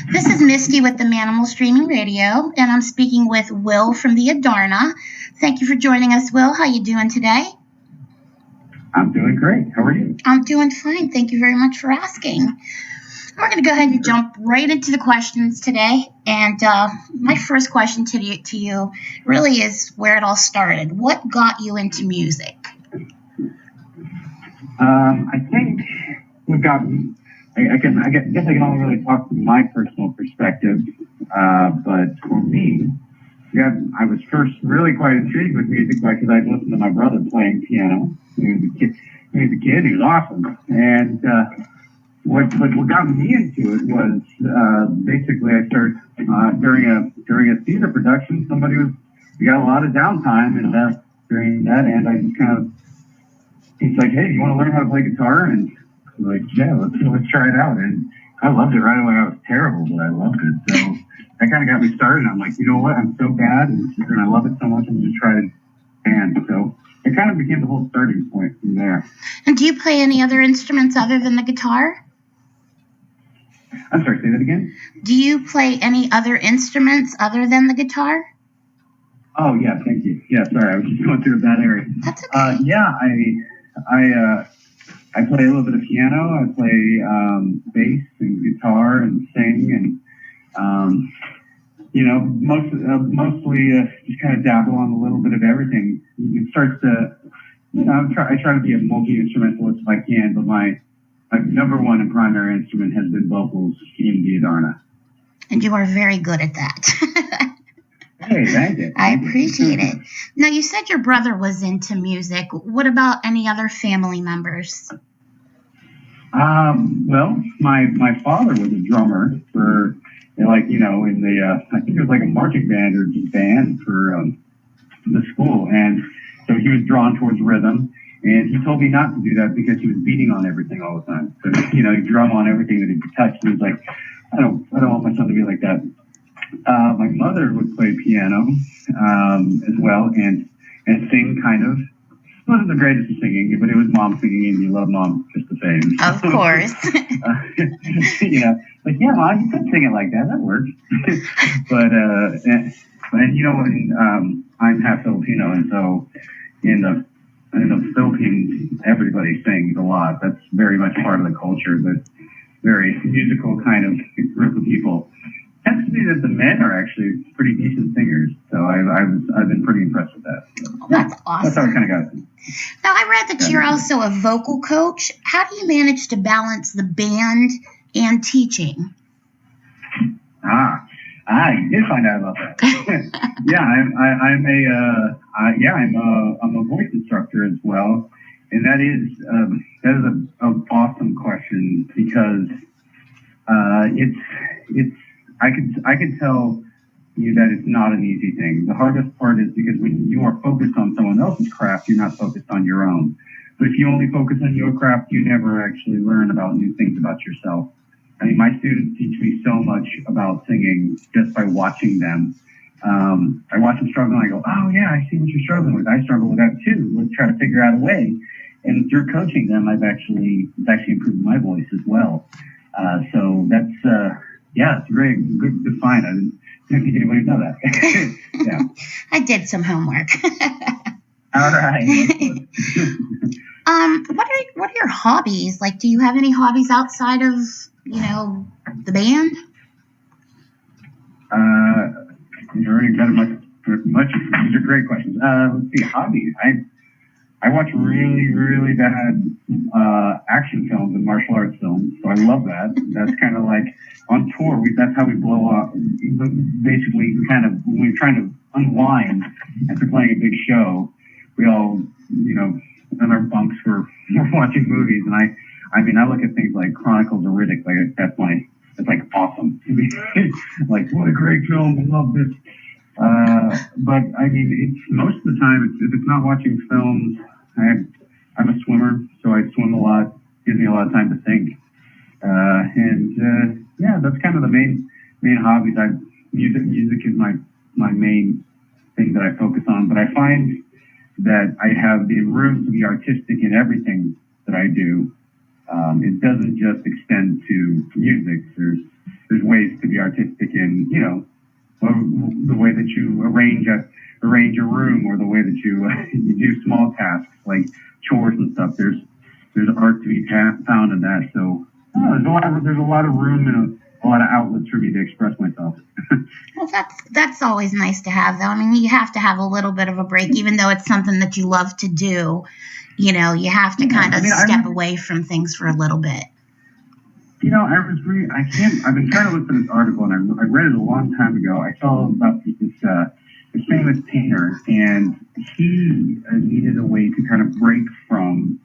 This is Misty with the Manamal Streaming Radio, and I'm speaking with Will from the Adarna. Thank you for joining us, Will. How you doing today? I'm doing great. How are you? I'm doing fine. Thank you very much for asking. We're going to go ahead and jump right into the questions today. And my first question to you really is where it all started. What got you into music? I think what got me, I guess I can only really talk from my personal perspective. But for me, I was first really quite intrigued with music because I'd listened to my brother playing piano. He was a kid. He was awesome. And what got me into it was basically I started during a theater production. We got a lot of downtime, and during that, and I just kind of, he's like, "Hey, you want to learn how to play guitar?" And I'm like, "Yeah, let's try it out." And I loved it right away. I was terrible, but I loved it. So that kind of got me started. I'm like, you know what? I'm so bad, and I love it so much. I'm going to try to band. So it kind of became the whole starting point from there. And do you play any other instruments other than the guitar? I'm sorry, say that again? Do you play any other instruments other than the guitar? Oh, yeah, thank you. Yeah, sorry, I was just going through a bad area. That's okay. Yeah, I play a little bit of piano. I play bass and guitar and sing, and mostly just kind of dabble on a little bit of everything. It starts to, I try to be a multi-instrumentalist if I can, but my number one and primary instrument has been vocals in the Adarna. And you are very good at that. Hey, thank you. I appreciate it. Now, you said your brother was into music. What about any other family members? Well, my father was a drummer for, in the, I think it was like a marching band or just band for the school. And so he was drawn towards rhythm. And he told me not to do that because he was beating on everything all the time. So, he'd drum on everything that he could touch. And he was like, I don't want my son to be like that. My mother would play piano as well and sing kind of. It wasn't the greatest at singing, but it was mom singing, and you love mom just the same. Of course. Like, yeah, mom, you could sing it like that. That works. But I'm half Filipino, and so in the Philippines, everybody sings a lot. That's very much part of the culture, but very musical kind of group of people. It tends to be that the men are actually pretty decent singers, so I've been pretty impressed with that. So, oh, that's awesome. That's how it kind of got me. Now, I read that you're also a vocal coach. How do you manage to balance the band and teaching? You did find out about that. Yeah, I'm a voice instructor as well, and that is an awesome question because I could tell you that it's not an easy thing. The hardest part is because when you are focused on someone else's craft, you're not focused on your own. But if you only focus on your craft, you never actually learn about new things about yourself. I mean, my students teach me so much about singing just by watching them. I watch them struggle and I go, oh yeah, I see what you're struggling with. I struggle with that too. Let's try to figure out a way. And through coaching them, it's actually improved my voice as well. So that's, it's great. Good find. I didn't think anybody would know that. Yeah. I did some homework. All right. What are your hobbies? Like, do you have any hobbies outside of, the band? You're already better much. These are great questions. Let's see, hobbies. I watch really, really bad action films and martial arts films, so I love that. That's kind of like on tour. That's how we blow up. Basically, when we're trying to unwind after playing a big show, we all, in our bunks we're watching movies, and I look at things like Chronicles of Riddick, that's like awesome. Like, what a great film! I love this. But it's most of the time, if it's not watching films, I'm a swimmer, so I swim a lot. Gives me a lot of time to think. That's kind of the main hobbies. Music is my main thing that I focus on. But I find that I have the room to be artistic in everything that I do. It doesn't just extend to music. There's there's ways to be artistic in, the way that you arrange a room, or the way that you you do small tasks like chores and stuff. There's art to be found in that. So there's a lot of room and a lot of outlets for me to express myself. Well, that's always nice to have, though. I mean, you have to have a little bit of a break, even though it's something that you love to do. You have to kind of step away from things for a little bit. I've been trying to look for this article, and I read it a long time ago. I saw about this famous painter, and he needed a way to kind of break from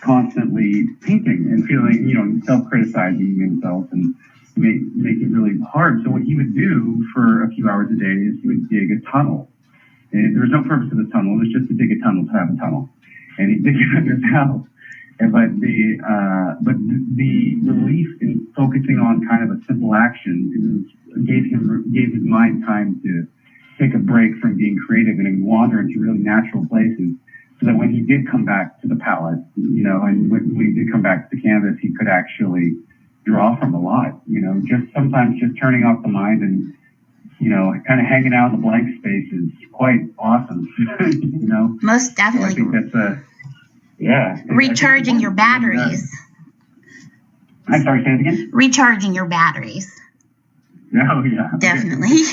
constantly painting and feeling, self-criticizing himself and make it really hard. So what he would do for a few hours a day is he would dig a tunnel. And there was no purpose to the tunnel. It was just to dig a tunnel to have a tunnel. And he did it under his house. But the relief in focusing on kind of a simple action gave his mind time to take a break from being creative and wander into really natural places, so that when he did come back to the palette, and when he did come back to the canvas, he could actually draw from a lot. Sometimes just turning off the mind and kind of hanging out in the blank space is quite awesome. Most definitely. So I think that's recharging your batteries. I'm sorry, say it again? Recharging your batteries. Oh, yeah. Definitely.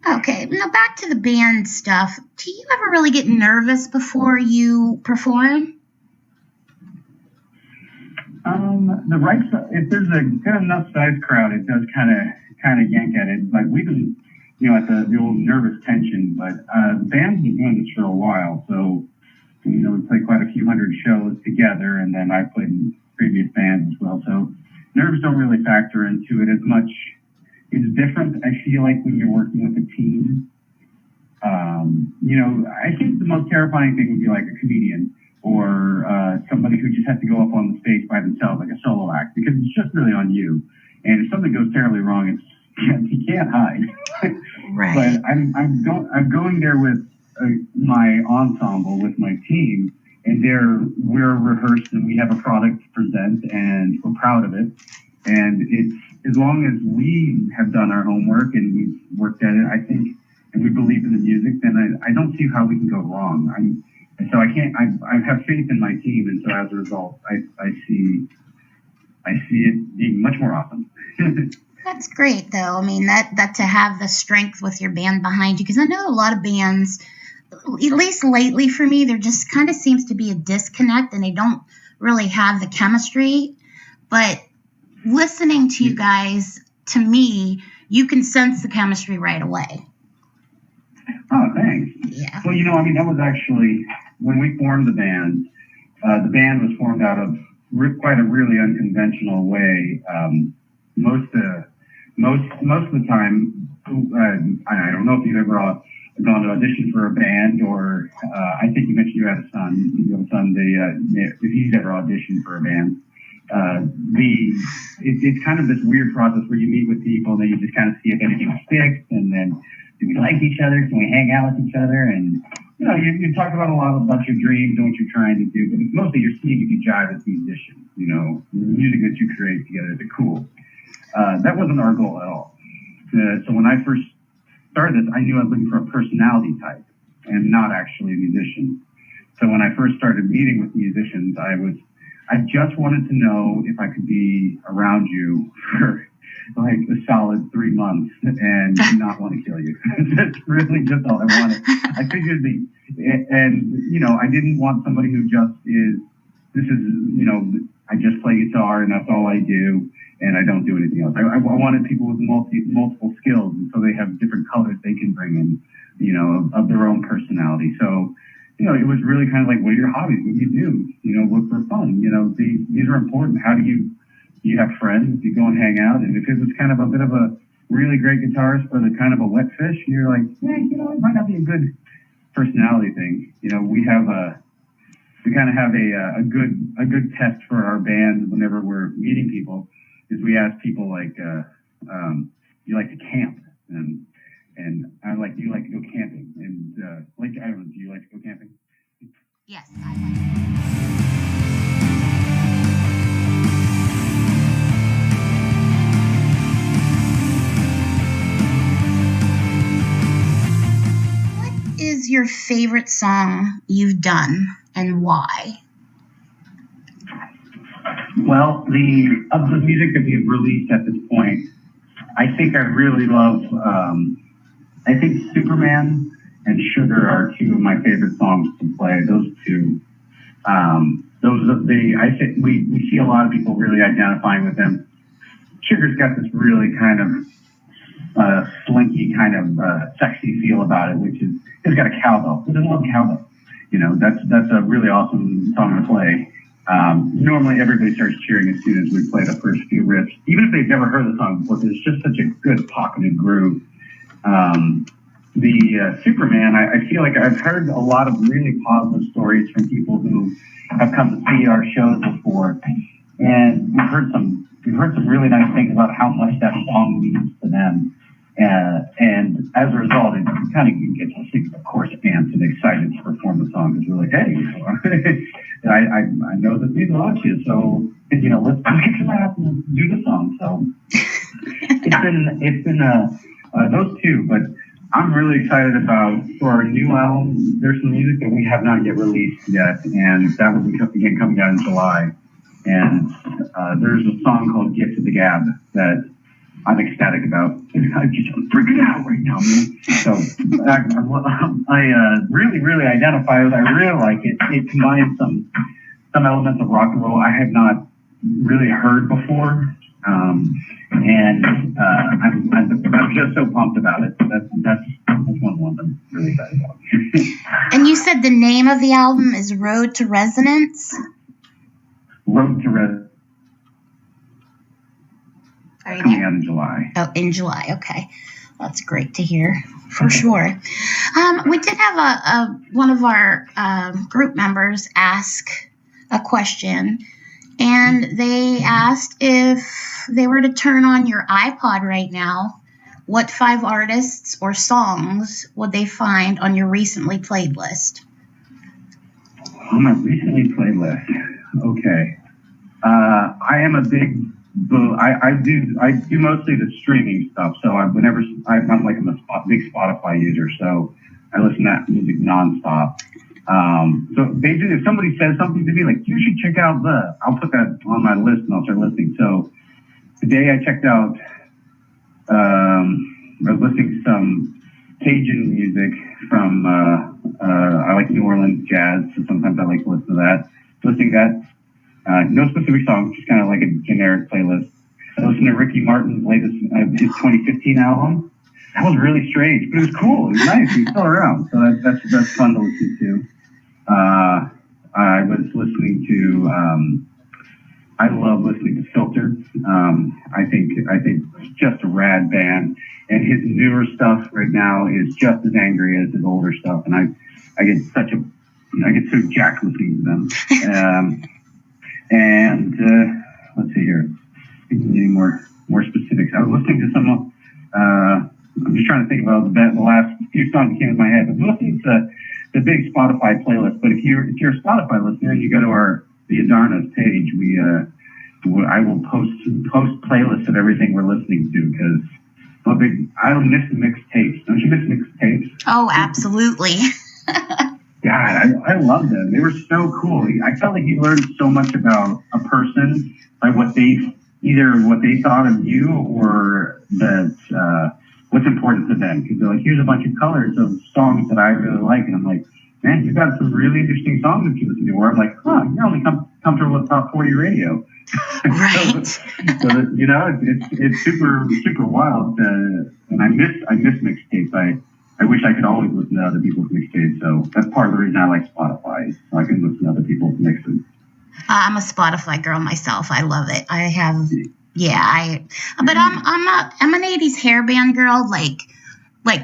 Okay, now back to the band stuff. Do you ever really get nervous before you perform? If there's a good enough sized crowd, it does kind of yank at it. But we've been, at the old nervous tension. But the band's been doing this for a while, so we played quite a few hundred shows together, and then I played in previous bands as well. So nerves don't really factor into it as much. It's different, I feel like, when you're working with a team. I think the most terrifying thing would be like a comedian or somebody who just has to go up on the stage by themselves, like a solo act, because it's just really on you. And if something goes terribly wrong, you can't hide. Right. But I'm going there with my ensemble, with my team, and we're rehearsed and we have a product to present, and we're proud of it. And it's, as long as we have done our homework and we've worked at it, I think, and we believe in the music, then I don't see how we can go wrong. I have faith in my team, and so as a result, I see it being much more awesome. That's great, though. I mean, that to have the strength with your band behind you, because I know a lot of bands, at least lately for me, there just kind of seems to be a disconnect, and they don't really have the chemistry. But listening to you guys, to me, you can sense the chemistry right away. Oh, thanks. Yeah. Well, that was actually, when we formed the band was formed out of quite a really unconventional way. Most of the time, I don't know if you've ever gone to audition for a band, or I think you mentioned you had a son. You have a son. If he's ever auditioned for a band, it's kind of this weird process where you meet with people and then you just kind of see if anything sticks, and then do we like each other? Can we hang out with each other? And you talk about about your dreams and what you're trying to do, but it's mostly you're seeing if you jive as musicians. The music that you create together, is cool. That wasn't our goal at all. So when I first started this, I knew I was looking for a personality type and not actually a musician. So when I first started meeting with musicians, I just wanted to know if I could be around you for like a solid 3 months and not want to kill you. That's really just all I wanted. I figured I didn't want somebody who just I just play guitar and that's all I do and I don't do anything else. I wanted people with multiple skills, and so they have different colors they can bring in, of their own personality. So, it was really kind of like, what are your hobbies? What do you do? What for fun? These are important. How do you have friends? You go and hang out. And if it was kind of a bit of a really great guitarist, but a kind of a wet fish, you're like, it might not be a good personality thing. We kind of have a good test for our band whenever we're meeting people, is we ask people like, you like to camp? And I'm like, do you like to go camping? And I don't know, do you like to go camping? Yes, I like. your favorite song you've done and why? Well, of the music that we've released at this point, I think I really love, I think Superman and Sugar are two of my favorite songs to play. Those two. I think we see a lot of people really identifying with them. Sugar's got this really kind of slinky kind of sexy feel about it, which is, it's got a cowbell. Who doesn't love cowbell? You know, that's a really awesome song to play. Normally everybody starts cheering as soon as we play the first few riffs, even if they've never heard the song before, because it's just such a good pocketed groove. Superman, I feel like I've heard a lot of really positive stories from people who have come to see our shows before, and we've heard some really nice things about how much that song means to them. And as a result, it kind of gets, of course, fans and excited to perform the song, because we're like, hey, I know that people like you, so let's come out and do the song. So it's been those two, but I'm really excited about, for our new album, there's some music that we have not yet released yet, and that will be coming out in July. And there's a song called Get to the Gab that I'm ecstatic about. I'm just freaking out right now, man. So I really identify with it. I really like it. It combines some elements of rock and roll I have not really heard before. And I'm just so pumped about it. That's one of the ones I'm really excited about. And you said the name of the album is Road to Resonance? Road to Resonance. Coming out in July. Oh, in July. Okay. That's great to hear, for sure. We did have one of our group members ask a question, and they asked if they were to turn on your iPod right now, what 5 artists or songs would they find on your recently played list? On my recently played list, okay. I am a big. I do mostly the streaming stuff. So I'm like a big Spotify user. So I listen to that music nonstop. So basically, if somebody says something to me like, you should check out I'll put that on my list and I'll start listening. So today I checked out, I was listening to some Cajun music from, I like New Orleans jazz. So sometimes I like to listen to that. Listening to that. No specific songs, just kind of like a generic playlist. I listened to Ricky Martin's latest, his 2015 album. That was really strange, but it was cool. It was nice. He's still around, so that's fun to listen to. I was listening to. I love listening to Filter. I think it's just a rad band, and his newer stuff right now is just as angry as his older stuff, and I get so jacked listening to them. And let's see here. Any more specifics? I was listening to some. I'm just trying to think about the last few songs that came in my head. I was listening to the big Spotify playlist. But if you're a Spotify listener, you go to the Adarna's page. I will post playlists of everything we're listening to, because I don't miss mixtapes. Don't you miss mixtapes? Oh, absolutely. God, I love them. They were so cool. I felt like you learned so much about a person by what they thought of you, or what's important to them. Because they're like, here's a bunch of colors of songs that I really like, and I'm like, man, you've got some really interesting songs that you listen to. Where I'm like, you're only comfortable with top 40 radio. Right. so it's super wild. And I miss mixtapes. I wish I could always listen to other people's mixtapes, so that's part of the reason I like Spotify, so I can listen to other people's mixes. I'm a Spotify girl myself. I love it. I have, but I'm an 80s hairband girl, like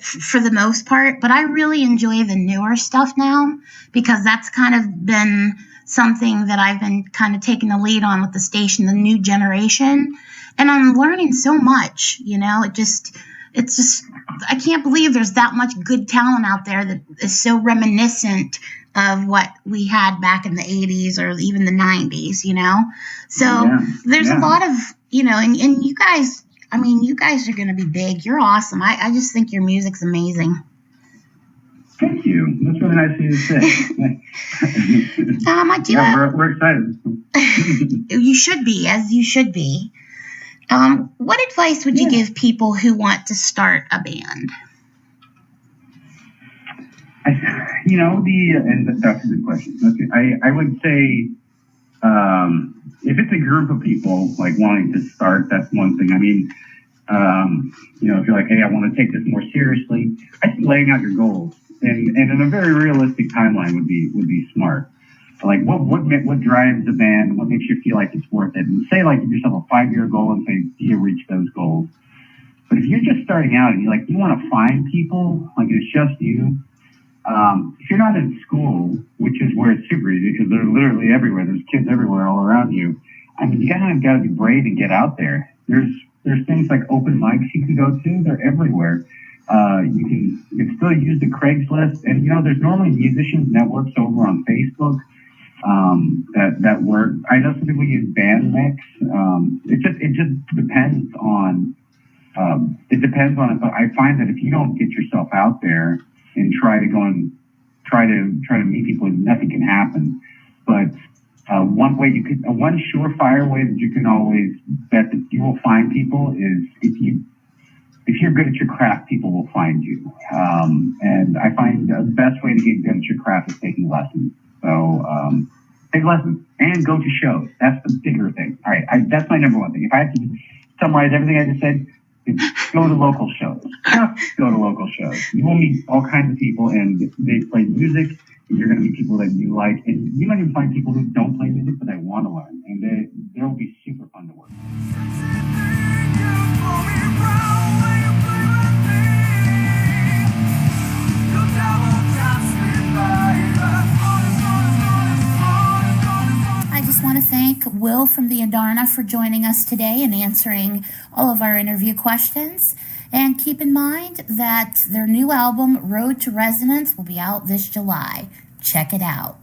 for the most part, but I really enjoy the newer stuff now, because that's kind of been something that I've been kind of taking the lead on with the station, the new generation, and I'm learning so much, it's just, I can't believe there's that much good talent out there that is so reminiscent of what we had back in the 80s or even the 90s, So there's a lot of, and you guys, you guys are going to be big. You're awesome. I just think your music's amazing. Thank you. That's really nice of you to say. I do have... We're excited. You should be, as you should be. What advice would you give people who want to start a band? And that's a good question. I would say, if it's a group of people like wanting to start, that's one thing. I mean, if you're like, hey, I want to take this more seriously, I think laying out your goals and in a very realistic timeline would be smart. Like what drives the band, what makes you feel like it's worth it, and say like give yourself a 5-year goal and say, do you reach those goals? But if you're just starting out and you want to find people, like it's just you. If you're not in school, which is where it's super easy because they're literally everywhere. There's kids everywhere all around you. I mean, you kind of got to be brave and get out there. There's things like open mics you can go to. They're everywhere. You can still use the Craigslist, and there's normally musicians networks over on Facebook that work. I know some people use Bandmix. It just depends on. It depends on it, but I find that if you don't get yourself out there and try to meet people, nothing can happen. But one surefire way that you can always bet that you will find people is if you're good at your craft, people will find you. And I find the best way to get good at your craft is taking lessons. So take lessons and go to shows. That's the bigger thing. All right, that's my number one thing. If I had to summarize everything I just said, go to local shows. Just go to local shows. You will meet all kinds of people, and they play music. And you're going to meet people that you like, and you might even find people who don't play music but they want to learn, and they'll be super fun to work with. I just want to thank Will from the Adarna for joining us today and answering all of our interview questions. And keep in mind that their new album, Road to Resonance, will be out this July. Check it out.